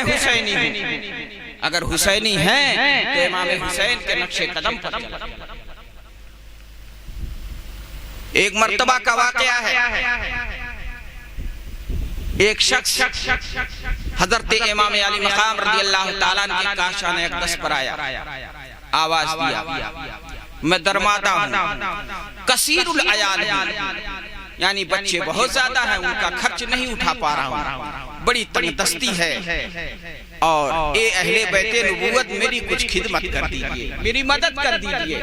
हुसैनी हूँ। अगर हुसैनी हैं तो इमाम हुसैन के नक्शे कदम पर चलो। एक मर्तबा का वाकया है, एक शख्स हजरत इमाम अली मकाम रज़ियल्लाहु ताला अन्हु की काशान अक़दस पर आया, आवाज दिया, मैं दरमादा हूँ, कसीरुल अयाल, यानी बच्चे बहुत ज्यादा हैं, उनका खर्च नहीं उठा पा रहा हूँ, बड़ी तंगदस्ती है, और ए अहले बैते नबूवत मेरी कुछ खिदमत कर दीजिए, मेरी मदद कर दीजिए।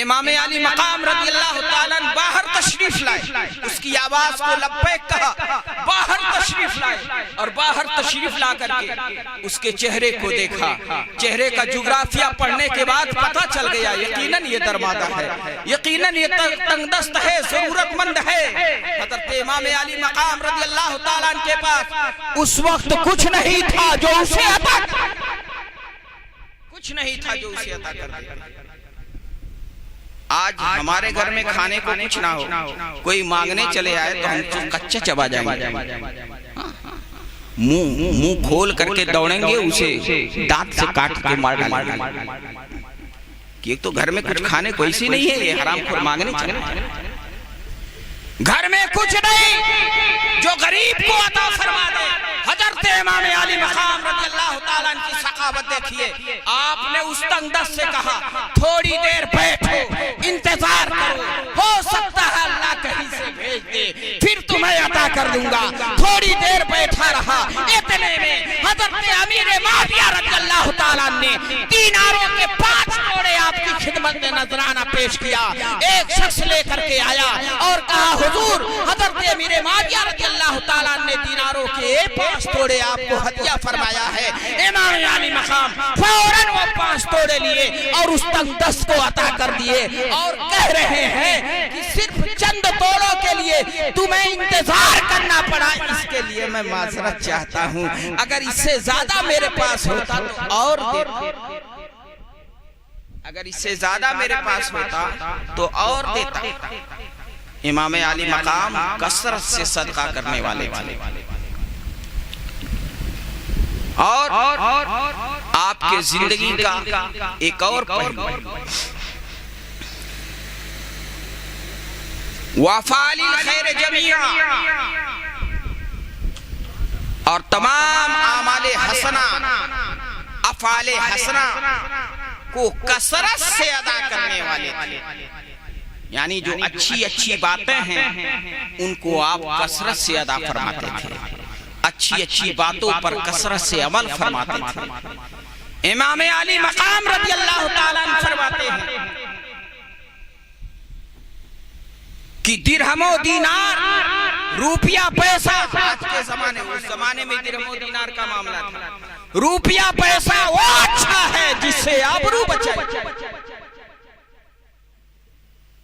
इमाम अली मकाम रज़ियल्लाहु ताला अन्हु बाहर तशरीफ लाए, उसकी आवाज को लब्बैक कहा, बाहर तशरीफ लाए, और बाहर तशरीफ ला करके उसके चेहरे को देखा। चेहरे का जुग्राफिया पढ़ने के बाद पता चल गया यकीनन ये दरमादा है, यकीनन ये तंगदस्त है, जरूरतमंद है। हज़रत इमाम अली मकाम रज़ियल्लाहु ताला अन्हु के पास उस वक्त कुछ नहीं था जो उसे अता कर दे। आज हमारे घर में खाने को कुछ ना हो, कोई मांगने चले आए तो हम तो कच्चा चबा जाएंगे, मुंह खोल करके दौड़ेंगे, उसे दांत से काट के मार डालेंगे कि एक तो घर में कुछ खाने को ऐसी नहीं है, ये हरामखोर मांगने चले। घर में कुछ नहीं जो गरीब को अता फरमा दे। हजरत इमाम अली मकाम रज़ियल्लाहु ताला अन्हु की सखावत देखिए, आपने उस तंगदस्त से कहा थोड़ी देर बैठो, इंतजार करो, हो सकता है अल्लाह कहीं से भेज दे, फिर तुम्हें अता कर दूंगा। थोड़ी देर बैठा रहा, इतने में हजरत अमीर मुआविया रज़ियल्लाहु ताला अन्हु ने दीनारों के 5 तोड़े आपकी खिदमत में नजराना पेश किया। एक शख्स लेकर के आया और कहा हुजूर, हजरत अमीर मुआविया रज़ियल्लाहु ताला अन्हु ने दीनारों के 5 तोड़े आपको हदिया फरमाया है। इमाम अली मकाम फौरन वो 5 तोड़े लिए और उस तंगदस्त को अता कर दिए, और कह रहे हैं कि सिर्फ चंद तोड़ों के लिए तुम्हें इंतजार करना पड़ा, इसके लिए मैं माजरत चाहता हूँ, अगर इससे ज्यादा मेरे पास होता तो और देता, अगर इससे ज्यादा मेरे पास होता तो और देता। इमाम अली मकाम कसरत से सदका करने वाले और आपके जिंदगी का एक और पहलू, वफ़ालिल खैर जमीआ, और तमाम आमाले हसना, अफ़ाले हसना को कसरत से अदा करने वाले, यानी जो अच्छी अच्छी बातें हैं उनको आप कसरत से अदा फरमाते थे, अच्छी अच्छी बातों पर कसरत से अमल फरमाते थे। इमाम अली मकाम रज़ियल्लाहु ताला अन्हु फरमाते हैं कि दिरहमो दीनार, रुपया पैसा, आज के जमाने, उस जमाने में दिरहमो दीनार का मामला था, रुपया पैसा वो अच्छा है जिससे आबरू बचे।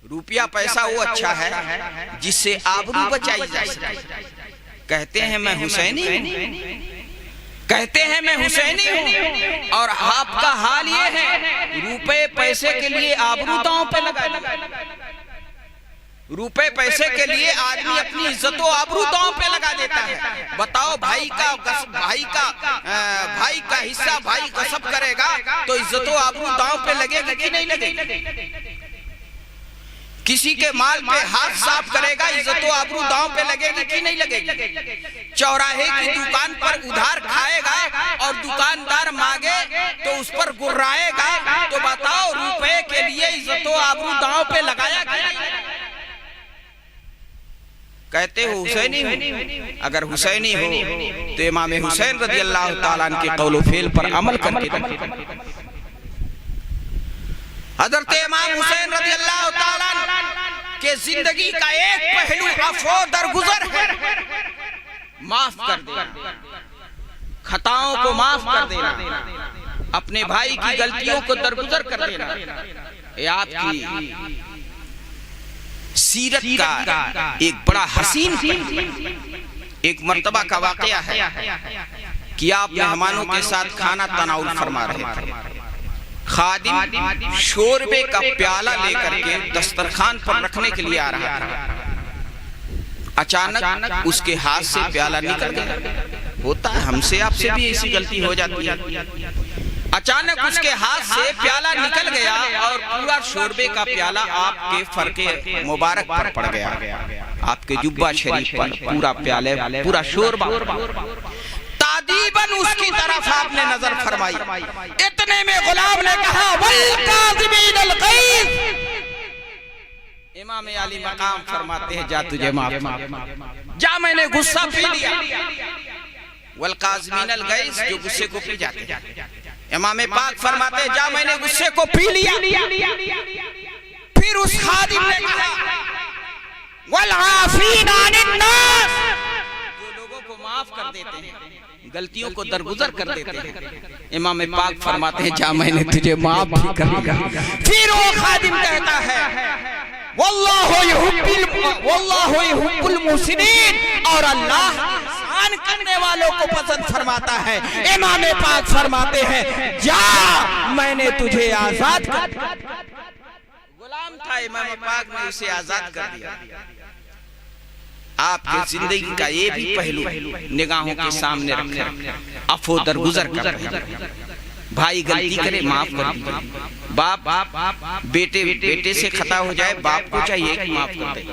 रुपया पैसा वो अच्छा है जिससे आबरू बचाई जा सके। कहते हैं मैं हुसैनी हूँ, कहते हैं मैं हुसैनी हूँ, और आपका हाल ये है रुपए पैसे के लिए आबरू दांव पे लगा दिया। रुपए पैसे के लिए आदमी अपनी इज्जत और आबरू दांव पे लगा देता है। बताओ, भाई का हिस्सा भाई गसब करेगा तो इज्जत और आबरू दांव पे लगेगी कि नहीं लगेगी? किसी के माल पे हाथ साफ करेगा, इज्जत और आबरू दांव पे लगेगी कि नहीं लगेगी? चौराहे की दुकान पर उधार खाएगा और दुकानदार मांगे तो उस पर गुर्राएगा, तो बताओ रुपए के लिए इज्जत और आबरू दांव पे लगाया गया। कहते हो हुसैनी हो, अगर हुसैनी हो तो इमाम हुसैन रज़ियल्लाहु ताला अन्हु के कौल फेल पर अमल करके हज़रत इमाम हुसैन रज़ियल्लाहु ताला अन्हु के जिंदगी का एक पहलू अफ़ो दरगुजर है, माफ कर देना, खताओं को माफ कर देना, अपने भाई की गलतियों को दरगुजर कर देना। ये आपकी सीरत का एक बड़ा हसीन एक मर्तबा का वाकया है कि आप मेहमानों के साथ खाना तनाउल फरमा रहे थे। खादिम शोरबे का प्याला लेकर के दस्तरखान पर रखने के लिए आ रहा था। अचानक उसके हाथ से प्याला निकल गया। होता है, हमसे आपसे भी ऐसी गलती हो जाती है। अचानक उसके हाथ से प्याला निकल गया और पूरा शोरबे का प्याला आपके फरके मुबारक पर पड़ गया, आपके जुब्बा शरीफ पर पूरा प्याले पूरा शोरबा। तादीबन उसकी तरफ आपने नजर फरमाई। इतने में गुलाम ने कहा वल काज़िमीनल गैज़। इमाम आली मकाम फरमाते हैं जा तुझे माफ, जा मैंने गुस्सा पी लिया। वल काज़िमीनल गैज़, जो गुस्से को पी जाते हैं। इमाम पाक फरमाते हैं जा मैंने गुस्से को पी लिया। फिर उस खादिम ने कहा वल आफीना अनिन नास, जो लोगों को माफ कर देते हैं, गलतियों को दरगुजर कर देते हैं। इमाम पाक फरमाते हैं जा मैंने तुझे माफ भी कर दिया। फिर वो खादिम कहता है वल्लाहु युहिब्बुल मुहसिनीन, और अल्लाह ihसान करने वालों को पसंद फरमाता है। इमाम पाक फरमाते हैं जा मैंने तुझे आजाद कर दिया। गुलाम था, इमाम पाक ने उसे आजाद कर दिया। आपके जिंदगी का ये भी पहलू निगाहों के सामने रखें, अफो दरगुजर कर। भाई गलती करे माफ कर दीजिए। बाप बेटे से खता हो जाए, बाप को चाहिए कि माफ कर दे।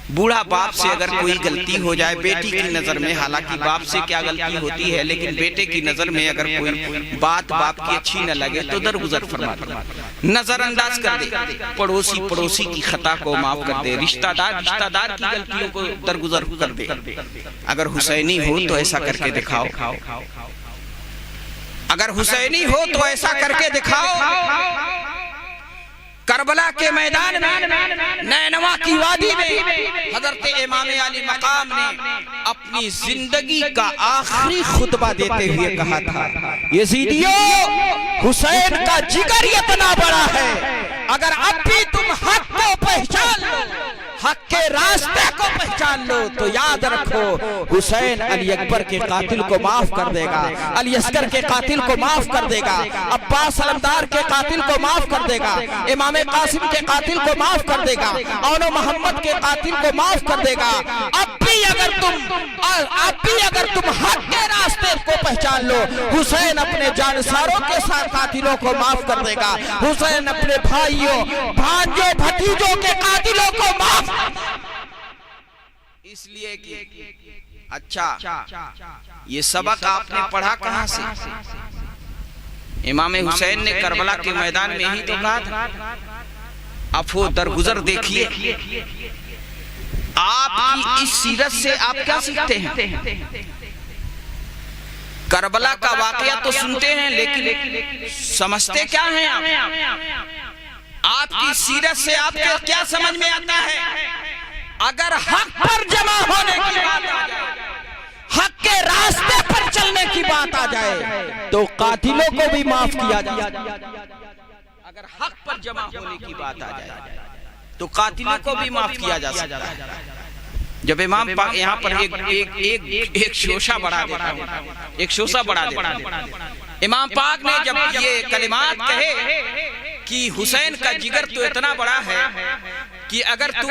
बूढ़ा बाप से अगर कोई गलती हो जाए बेटी की नजर में, हालांकि बाप से क्या गलती होती है, लेकिन बेटे की नजर में अगर कोई बात बाप की अच्छी न लगे तो दरगुजर फरमा दे, नजरअंदाज कर दे। पड़ोसी की खता को माफ कर दे, रिश्तेदार की गलतियों को दरगुजर कर दे। अगर हुसैनी हो तो ऐसा करके दिखाओ, अगर हुसैनी हो तो ऐसा करके दिखाओ। करबला के मैदान में, नैनवा की वादी में हजरत इमाम अली मकाम ने अपनी जिंदगी का आखिरी खुतबा देते हुए कहा था यजीदियों, हुसैन का जिगर इतना बड़ा है, अगर अब भी तुम हक को पहचान लो, हक के रास्ते को पहचान लो, तो याद रखो हुसैन अली अकबर के कातिल को माफ कर देगा, अली अस्कर के कातिल को माफ कर देगा, अब्बास अलमदार के कातिल को माफ कर देगा, इमाम कासिम के कातिल को माफ कर देगा, औनो मोहम्मद के कातिल को माफ कर देगा। अब भी अगर तुम हक के रास्ते को पहचान लो, हुसैन अपने जानसारों के साथ कातिलों को माफ कर देगा, हुसैन अपने भाइयों भांजों भतीजों के कातिलों को माफ। इसलिए कि अच्छा ये सबक आपने पढ़ा कहां से? इमाम हुसैन ने करबला के मैदान में ही तो कहा था। अफो दरगुजर देखिए, आपकी इस सीरत से आप क्या सीखते हैं? करबला का वाकया तो सुनते हैं लेकिन समझते क्या हैं आप? आपकी सीरत से आपको क्या समझ में आता है? अगर हक पर जमा होने की बात आ जाए, हक के रास्ते पर चलने की बात आ जाए, तो कातिलों को भी माफ किया जाए। अगर हक पर जमा होने की बात आ जाए तो कातिलों को भी माफ किया जा सकता है। जब इमाम पाक यहाँ पर एक शोशा बढ़ा देता है, एक शोशा बढ़ा देता है। इमाम पाक ने जब ये कलिमात कहे कि हुसैन का जिगर तो इतना बड़ा है कि अगर तुम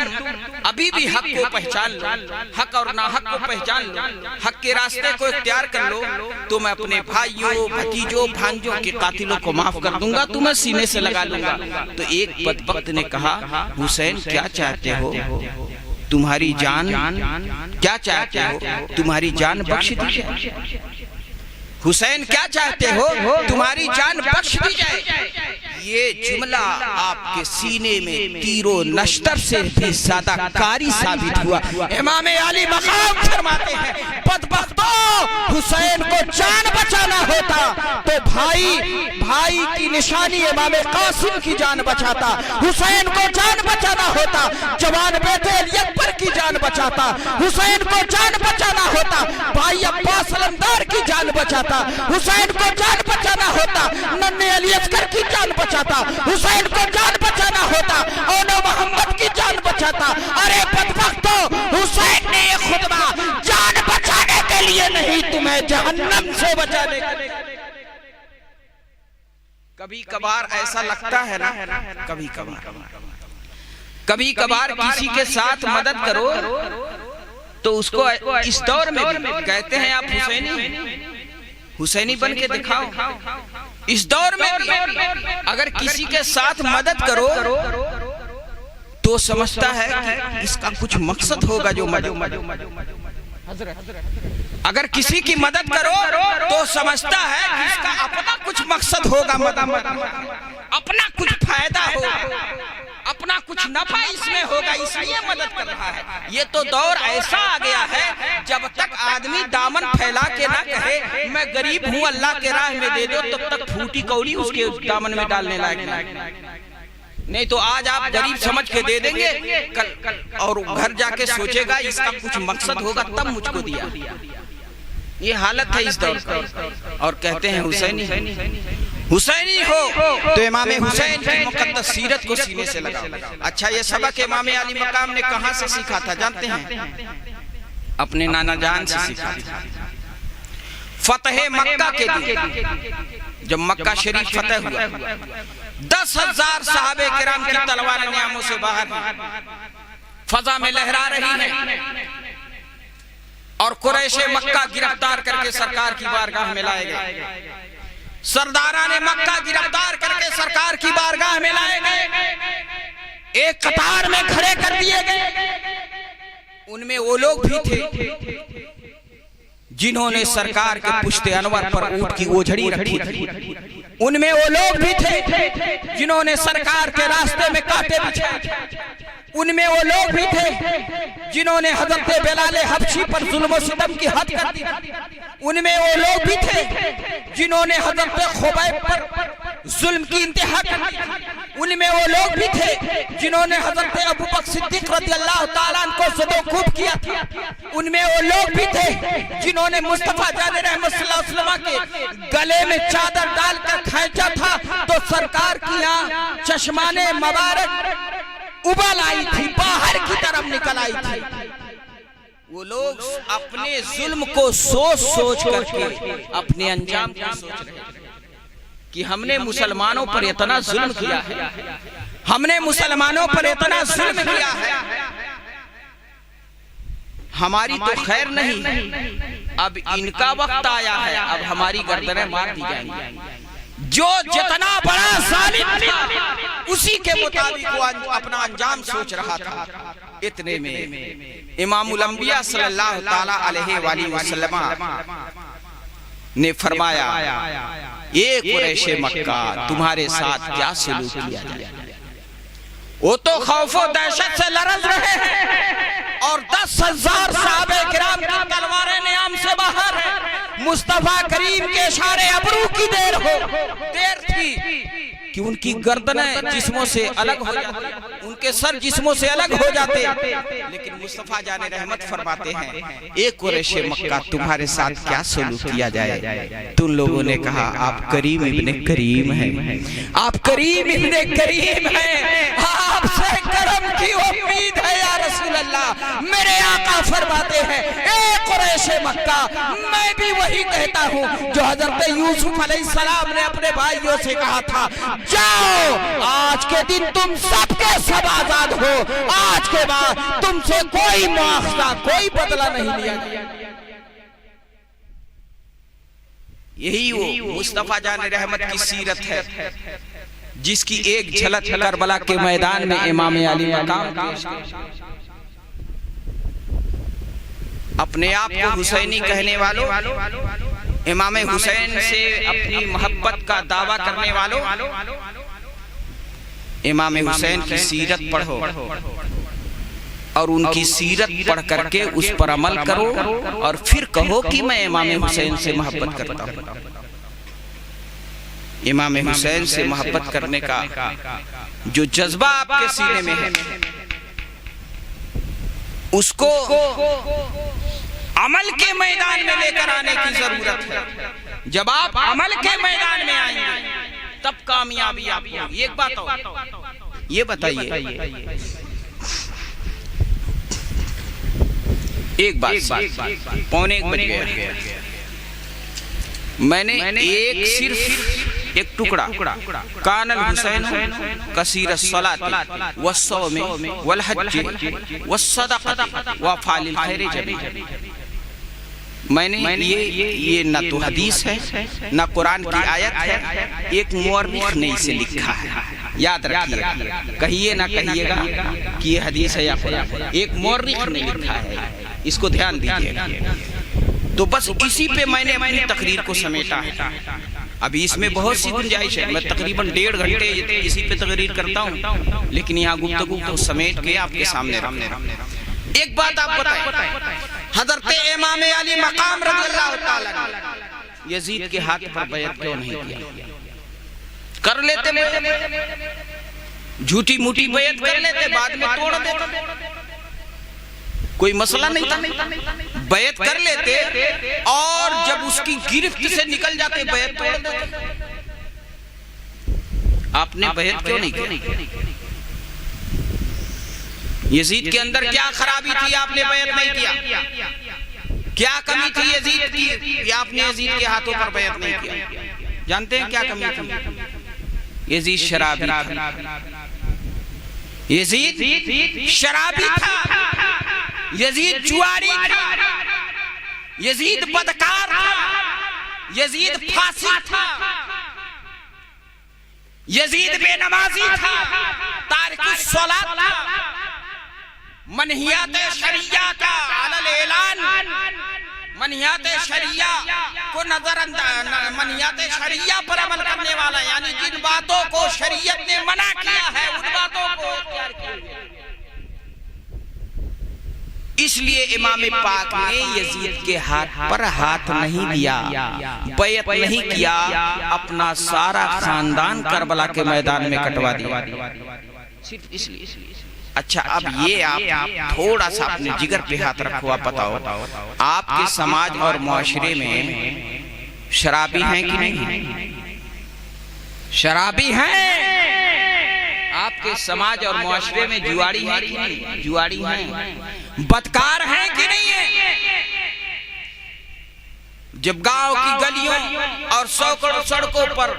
अभी भी हक को पहचान लो, हक और नाहक को पहचान लो, हक के रास्ते को इख्तियार कर लो, तो मैं अपने भाइयों भतीजों भांजों के कातिलों को माफ कर दूंगा, तुम्हें सीने से लगा लूंगा। तो एक बदबख्त ने कहा हुसैन क्या चाहते हो? तुम्हारी जान क्या चाहते हो? तुम्हारी जान बख्श दी जाए। हुसैन क्या चाहते हो? तुम्हारी जान बख्श दी जाए। ये जुमला आपके सीने में तीरों नश्तर से भी ज्यादा कारी साबित हुआ। इमाम अली मकाम फरमाते हैं बदबख्तों, हुसैन को जान बचाना होता तो भाई की निशानी इमाम कासिम की जान बचाता, हुसैन को जान बचाना होता जवान बेटे अली अकबर की जान बचाता, हुसैन को जान बचाना होता भाई अब्बास अलमदार की जान बचाता, हुसैन को जान बचाना होता नन्हे अली अस्कर की जान बचाता, हुसैन को जान बचाना होता औनो मोहम्मद की जान बचाता। अरे बदबख्तों, हुसैन ने ये खुतबा जान बचाने के लिए नहीं, तुम्हें जहन्नम से बचाने के लिए। कभी कभार ऐसा लगता है ना, कभी कभार किसी के साथ मदद करो तो उसको इस दौर में भी कहते हैं आप हुसैनी बन के दिखाओ। इस दौर में भी अगर किसी के साथ मदद करो तो समझता है कि इसका कुछ मकसद होगा जो अगर किसी की मदद करो तो समझता है कि इसका अपना कुछ मकसद होगा, अपना कुछ फायदा होगा, अपना कुछ नफा इसमें होगा, इसलिए मदद कर रहा है। ये तो दौर ऐसा आ गया है जब तक आदमी दामन फैला के ना कहे मैं गरीब हूँ अल्लाह के राह में दे दो, तब तक फूटी कौड़ी उसके दामन में डालने लायक नहीं। तो आज आप गरीब समझ के दे देंगे, कल और घर जाके सोचेगा इसका कुछ मकसद होगा तब मुझको दिया। ये हालत है इस दौर की। और कहते हैं हुसैनी हो तो इमाम हुसैन की मुकद्दस सीरत को सीने से लगाओ। अच्छा, ये सबक इमाम अली मकाम ने कहां से सीखा था जानते हैं? अपने नाना जान से सीखा था। फतेह मक्का के दिन जब मक्का शरीफ फतेह हुआ, 10,000 सहाबे किराम की तलवारें नियामों से बाहर फजा में लहरा रही हैं और कुरैश मक्का गिरफ्तार करके सरकार की बारगाह में लाए गए। सरदारा ने मक्का गिरफ्तार करके सरकार की बारगाह में लाए गए, एक कतार में खड़े कर दिए गए। उनमें वो लोग भी थे जिन्होंने सरकार के पुश्ते अनवर पर ऊंट की ओझड़ी रखी थी। उनमें वो लोग भी थे जिन्होंने सरकार के रास्ते में कांटे बिछाए। उनमें वो लोग भी थे जिन्होंने हजरत बिलाल हबशी पर जुल्म सितम की हद कर दी। उनमें वो लोग भी थे जिन्होंने हजरत खुबैब पर जुल्म की इंतहा कर दी। उनमें वो लोग भी थे जिन्होंने हजरत अबू बकर सिद्दीक रज़ियल्लाहु ताला अन्हु को ज़दोखूब किया था। उनमें वो लोग भी थे जिन्होंने मुस्तफा जान रहमत सल्लल्लाहु अलैहि वसल्लम के गले में चादर डालकर खींचा था तो सरकार की यहाँ चश्माने मुबारक उबल आई थी, बाहर की तरफ निकल आई थी। वो लोग अपने जुल्म को सोच सोच करके अपने अंजाम को सोच रहे कि हमने मुसलमानों पर इतना जुल्म किया है, हमने मुसलमानों पर इतना जुल्म किया है, हमारी तो खैर नहीं, अब इनका वक्त आया है, अब हमारी गर्दनें मार दी जाएंगी। जो जितना बड़ा जालिम था उसी के मुताबिक वो अपना अंजाम सोच रहा था। इतने में इमामुल अंबिया सल्लल्लाहु ताला अलैहि वसल्लम ने फरमाया, ये कुरैश मक्का तुम्हारे साथ क्या सलूक किया जाए? वो तो खौफो दहशत से लरज रहे हैं और 10,000 सहाबे किराम की तलवारें नियाम से बाहर है। मुस्तफा करीम के इशारे अबरू की देर थी कि उनकी गर्दनें जिस्मों से अलग हो जाती, उनके सर जिस्मों से अलग हो जाते, लेकिन मुस्तफा जाने रहमत फरमाते हैं, एक कुरैश मक्का तुम्हारे साथ क्या सलूक किया जाए? तुम लोगों ने कहा आप करीम इब्ने करीम हैं, आप करीम इब्ने करीम हैं, आपसे करम की उम्मीद है या रसूल अल्लाह। मेरे आका फरमाते हैं, ए कुरैश मक्का, मैं भी वही कहता हूँ जो हजरत यूसुफ अलैहिस्सलाम ने अपने भाइयों से कहा था, जाओ आज के दिन तुम सबके सब आजाद हो, आज के बाद तुमसे कोई मुआवजा कोई बदला नहीं लिया जाएगा। यही वो मुस्तफा जान रहमत की सीरत है जिसकी एक झलक करबला के मैदान में इमाम अली मकाम अपने आप को हुसैनी कहने वालों, इमाम हुसैन से अपनी मोहब्बत का दावा करने वालों, इमाम हुसैन की सीरत पढ़ो और उनकी सीरत पढ़ करके उस पर अमल करो और फिर कहो कि मैं इमाम हुसैन से मोहब्बत करता हूँ। इमाम हुसैन से मोहब्बत करने का जो जज्बा आपके सीने में है, उसको अमल के मैदान में लेकर आने की जरूरत है। जब आप अमल के मैदान में आएंगे तब कामयाबी आपको होगी। एक बात और ये बताइए, एक बात 1:45 बज गया, मैंने एक सिर्फ एक टुकड़ा, कानल हुसैन कसीर सलात वस्सौम वल हज वस्सदक़त व फालिल खैर जमी। मैंने ये ना तो हदीस है ना कुरान की आयत है, एक मुअर्रिख ने इसे लिखा है। याद रखिए, कहिए ना कहिएगा कि ये हदीस है या कुरान, एक मुअर्रिख ने लिखा है, इसको ध्यान दीजिएगा। तो बस इसी पे मैंने अपनी तकरीर को समेटा है। अभी इसमें बहुत सी गुंजाइश है, मैं तकरीबन 1.5 घंटे इसी पे तकरीर करता हूँ, लेकिन यहाँ गुफ्तगू को समेट के आपके सामने रखने। एक बात आप बताएं, हजरत इमाम अली मकाम रज़ियल्लाहु ताला अन्हु यजीद के हाथ पर बैत क्यों नहीं किया? कर लेते, झूठी मूठी बैत कर लेते, बाद में तोड़ देते, कोई मसला नहीं था। बैत कर लेते और जब उसकी गिरफ्त से निकल जाते बैत तोड़ देते। आपने बैत क्यों नहीं किया? यजीद के अंदर क्या खराबी थी आपने बैत नहीं किया? क्या कमी थी यजीद की कि आपने यजीद के हाथों पर बैत नहीं किया? जानते हैं क्या कमी थी? यजीद शराबी था, यजीद शराबी था, यजीद जुआरी था, यजीद बदकार था, यजीद फासिक था, यजीद बेनमाजी था, तारिकुस सलात था, मनहियात शरिया का अलल ऐलान, मनहियात शरिया को नजरअंदाज, मनहियात शरिया पर अमल करने वाला, यानी जिन बातों को शरीयत ने मना किया है उन बातों को इख्तियार किया। इसलिए इमाम पाक ने यजीद के हाथ पर हाथ नहीं दिया, बैत नहीं किया, अपना सारा खानदान करबला के मैदान में कटवा दिया, सिर्फ इसलिए। अच्छा, अब ये आप थोड़ा सा अपने जिगर पे हाथ रखो, आप बताओ आपके समाज और मुआशरे में शराबी हैं कि नहीं? शराबी हैं। आपके समाज और मुआशरे में जुआड़ी है कि नहीं? जुआड़ी हैं। बदकार हैं कि नहीं है? जब गांव की गलियों और सड़कों पर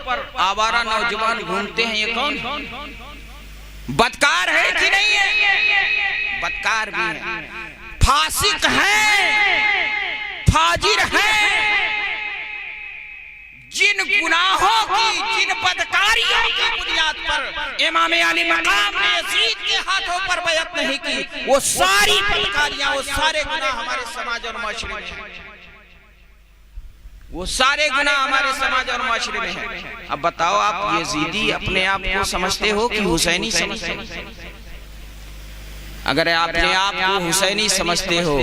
आवारा नौजवान घूमते हैं, ये कौन? बदकार है कि नहीं है? बदकार भी है, फासिक है, फाजिर है। जिन गुनाहों की, जिन बदकारियों की बुनियाद पर इमाम अली मकाम ने यजीद के हाथों पर बैत नहीं की, वो सारी बदकारियां, वो सारे गुनाह हमारे समाज और माशरे में हैं। वो सारे गुनाह हमारे समाज और माशरे में हैं। अब बताओ, आप यजीदी अपने आप को समझते हो कि हुसैनी समझते हो? अगर आप अपने आप को हुसैनी समझते हो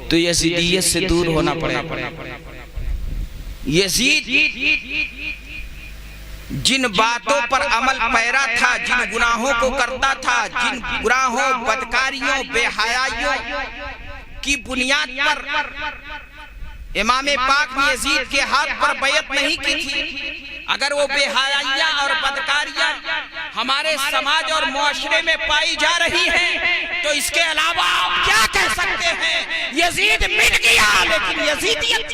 तो यजीदियत से दूर होना पड़ेगा। यजीद जिन बातों पर अमल पैरा था, जिन गुनाहों को करता था, जिन गुनाहों, बदकारियों, बेहयाइयों की बुनियाद पर इमाम पाक ने यजीद के हाथ पर बैत नहीं की थी, अगर वो बेहयाइयां और बदकारियां हमारे समाज और मुआशरे में पाई जा रही हैं, तो इसके अलावा आप क्या कह सकते हैं? यजीद मिट गया, लेकिन यजीदियत,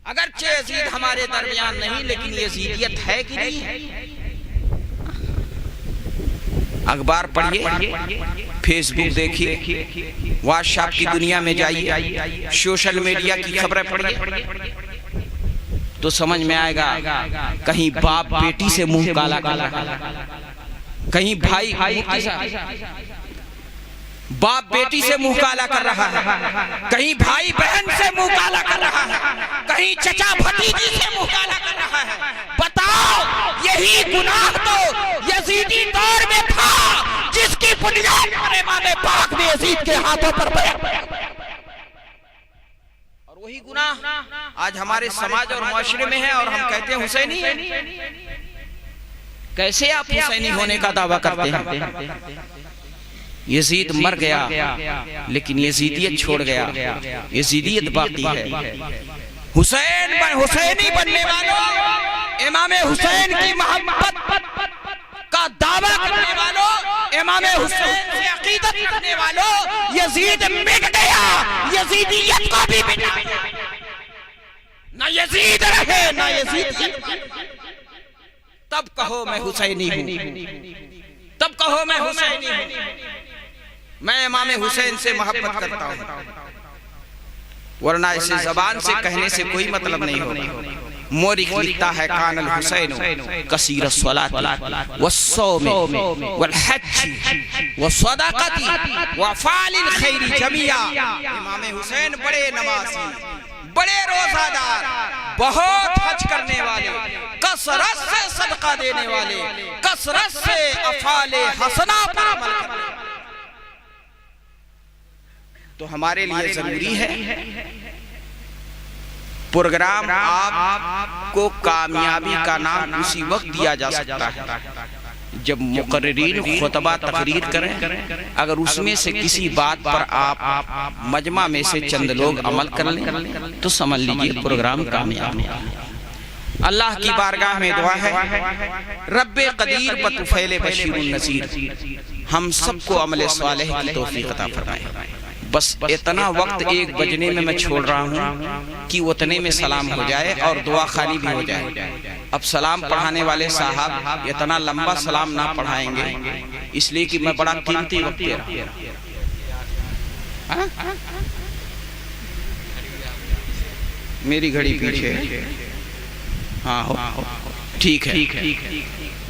अगरचे यजीद हमारे दरमियान नहीं, लेकिन यजीदियत है कि नहीं है? अखबार पढ़िए, फेसबुक देखिए, व्हाट्सएप की दुनिया में जाइए, सोशल मीडिया की खबरें पढ़िए, तो समझ में आएगा कहीं बाप बेटी से मुंह काला कर रहा है, कहीं भाई बाप बेटी से मुंह काला कर रहा है, कहीं भाई बहन से मुंह काला कर रहा है, कहीं चचा भतीजी से मुंह काला कर रहा है। बताओ, यही गुनाह तो यजीदी दौर में था, जिसकी बुनियाद पर इमाम पाक ने यजीद के हाथों पर बैत, और वही गुनाह आज हमारे समाज और मुआशरे में है, और हम कहते हैं हुसैनी है। कैसे आप हुसैनी होने का दावा करते हैं? यजीद मर गया, लेकिन यजीदियत छोड़ गया, यजीदियत बाकी है। हुसैनी बनने वालों, इमाम हुसैन की मोहब्बत का दावा करने वालों, इमाम हुसैन से अकीदत करने वालों, यजीद मिट गया, यजीदियत को भी मिटा। ना यजीद रहे ना यजीद, तब कहो मैं हुसैनी हूं, तब कहो मैं हुसैनी हूं। मैं इमाम हुसैन से मोहब्बत करता हूं, वरना इसे जबान से कहने से कोई मतलब नहीं होगा। मोरिक लिखता है कानल हुसैन कसीर स्वलात वस्सौम वलहज्ज वसदक़ती वफ़ालिल खैरी जमिया। इमाम हुसैन बड़े नमाज़ी, बड़े रोजादार, बहुत हज करने वाले, कसरत से सदका देने वाले, कसरत से अफ़ाले हसना पर अमल करने वाले। तो हमारे लिए जरूरी है प्रोग्राम आपको कामयाबी का नाम उसी वक्त दिया जा सकता है जब मुकर्रिरीन खुतबा तकरीर करें। अगर उसमें से किसी बात पर आप मजमा में से चंद लोग अमल कर लें तो समझ लीजिए प्रोग्राम कामयाब है। अल्लाह की बारगाह में दुआ है, रब्बे कदीर बतुफैले बशीरुन नज़ीर, हम सबको अमल सालेह की तौफीक अता फरमाए। बस इतना वक्त 1 बजने में मैं छोड़ रहा हूँ कि उतने में सलाम हो जाए और दुआ खानी भी हो जाए। अब सलाम पढ़ाने वाले साहब इतना लंबा सलाम ना पढ़ाएंगे, इसलिए कि मैं बड़ा कीमती वक्त दे रहा हूँ। मेरी घड़ी पीछे, हाँ हो ठीक है,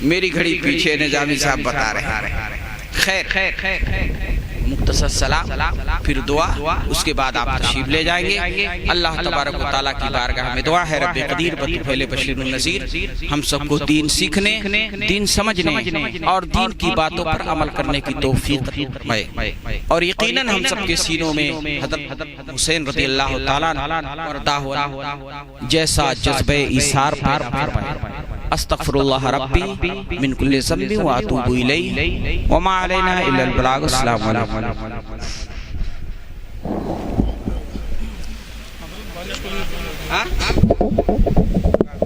मेरी घड़ी पीछे निजामी साहब बता रहे हैं। खैर मुख्तसर सलाम, फिर दुआ, उसके बाद आप तशरीफ ले जाएंगे। अल्लाह तबारक व तआला की बारगाह में दुआ है, रब्बे कदीर बतुफैले बशीरुन नज़ीर, हम सबको दीन सीखने, दीन समझने और दीन की बातों पर अमल करने की तौफीक फरमाए। और यकीनन हम सबके सीनों में हज़रत हुसैन रज़ियल्लाहु तआला अन्हु जैसा जज्बे ईसार पैदा फरमाए। अस्तगफिरुल्लाह रब्बी मिन कुल्लि ज़ंबि व अतूबु इलैहि व मा अलैना इल्लल बलाग। अस्सलामु अलैकुम।